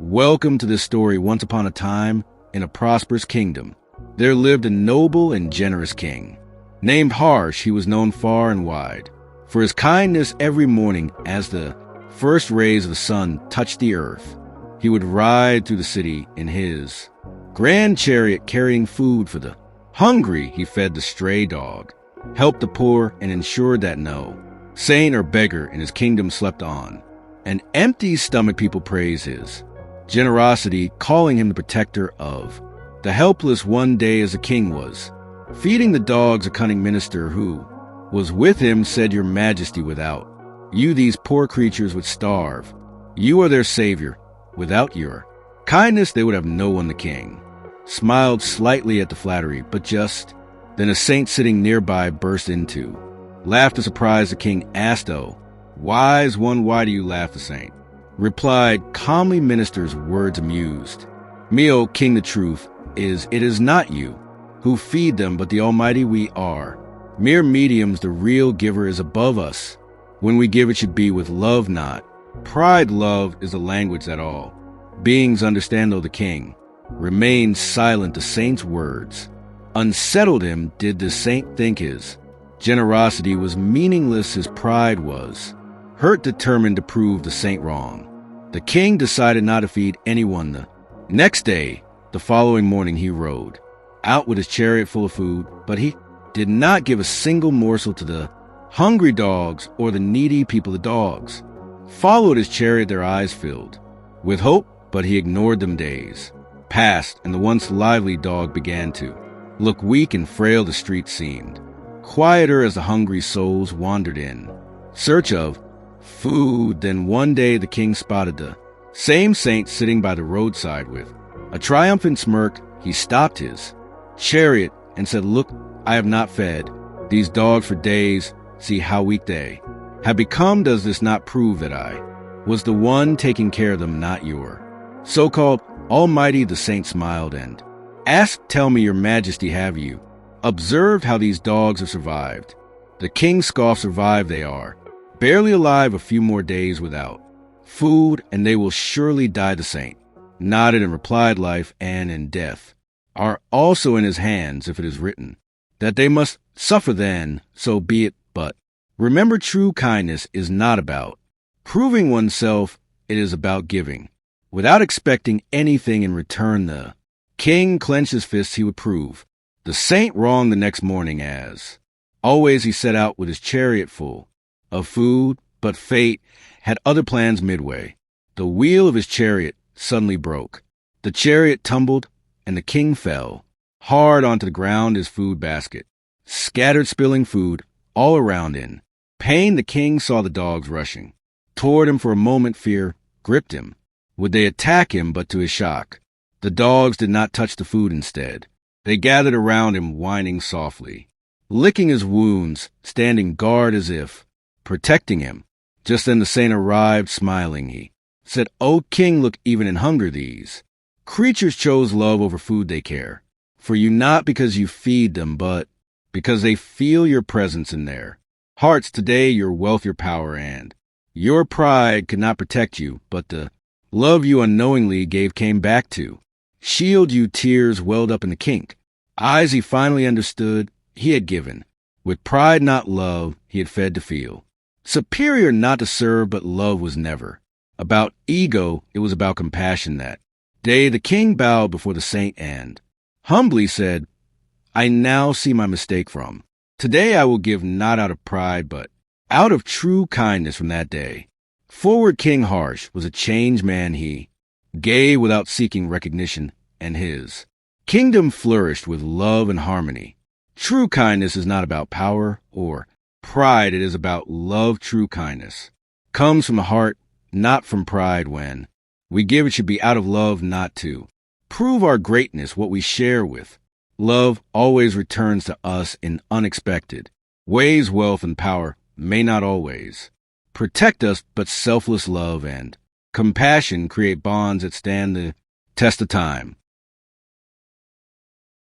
Welcome to this story. Once upon a time, in a prosperous kingdom, there lived a noble and generous king. Named Harsh, he was known far and wide for his kindness. Every morning, as the first rays of the sun touched the earth, he would ride through the city in his grand chariot carrying food for the hungry. He fed the stray dog, helped the poor, and ensured that no saint or beggar in his kingdom slept on an empty stomach. People praise his generosity, calling him the protector of the helpless. One day, as the king was feeding the dogs, a cunning minister who was with him said, "Your Majesty, without you these poor creatures would starve. You are their savior. Without your kindness they would have no one." The king smiled slightly at the flattery, but just then a saint sitting nearby burst into laughter. Surprised, the king asked, "Oh, wise one, why do you laugh?" The saint replied calmly, "Minister's words amused me, O king. The truth is, it is not you who feed them, but the Almighty. We are mere mediums. The real giver is above us. When we give, it should be with love, not pride. Love is the language that all beings understand." Though the king remained silent, the saint's words unsettled him. Did the saint think his generosity was meaningless? His pride was hurt. Determined to prove the saint wrong, the king decided not to feed anyone. The next day, the following morning, he rode out with his chariot full of food, but he did not give a single morsel to the hungry dogs or the needy people. The dogs followed his chariot, their eyes filled with hope, but he ignored them. Days passed, and the once lively dog began to look weak and frail. The street seemed quieter as the hungry souls wandered in search of food. Then one day the king spotted the same saint sitting by the roadside with a triumphant smirk. He stopped his chariot and said, "Look, I have not fed these dogs for days. See how weak they have become. Does this not prove that I was the one taking care of them, not your so-called Almighty?" The saint smiled and asked, "Tell me, Your Majesty, have you observed how these dogs have survived?" The king scoffed. "Survive they are barely alive. A few more days without food, and they will surely die." The saint nodded and replied, "Life and death are also in his hands. If it is written that they must suffer, then so be it. But remember, true kindness is not about proving oneself. It is about giving without expecting anything in return." The king clenched his fists. He would prove the saint wrong. The next morning, as always, he set out with his chariot full of food, but fate had other plans. Midway, the wheel of his chariot suddenly broke. The chariot tumbled, and the king fell hard onto the ground. His food basket scattered, spilling food all around. In pain, the king saw the dogs rushing toward him. For a moment, fear gripped him. Would they attack him? But to his shock, the dogs did not touch the food. Instead, they gathered around him, whining softly, licking his wounds, standing guard as if protecting him. Just then the saint arrived, smiling. He said, "O king, look, even in hunger these creatures chose love over food. They care for you not because you feed them, but because they feel your presence in their hearts. Today, your wealth, your power, and your pride could not protect you, but the love you unknowingly gave came back to shield you." Tears welled up in the king's eyes. He finally understood. He had given with pride, not love. He had fed to feel superior, not to serve. But love was never about ego. It was about compassion. That day, the king bowed before the saint and humbly said, "I now see my mistake. From today, I will give not out of pride, but out of true kindness." From that day forward, King Harsh was a changed man. He gave without seeking recognition, and his kingdom flourished with love and harmony. True kindness is not about power or pride. It is about love. True kindness comes from the heart, not from pride. When we give, it should be out of love, not to prove our greatness. What we share with love always returns to us in unexpected ways. Wealth and power may not always protect us, but selfless love and compassion create bonds that stand the test of time.